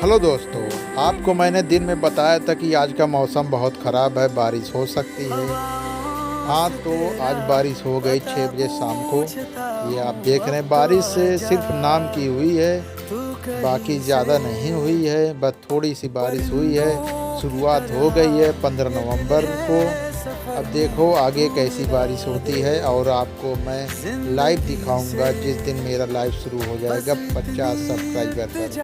Hello दोस्तों, आपको मैंने दिन में बताया था कि आज का मौसम बहुत ख़राब है, बारिश हो सकती है। हाँ, तो आज बारिश हो गई 6 बजे शाम को। ये आप देख रहे हैं, बारिश सिर्फ नाम की हुई है, बाकी ज़्यादा नहीं हुई है, बस थोड़ी सी बारिश हुई है। शुरुआत हो गई है 15 नवंबर को। अब देखो आगे कैसी बारिश होती है और आपको मैं लाइव दिखाऊंगा जिस दिन मेरा लाइव शुरू हो जाएगा 50 सब्सक्राइबर पर।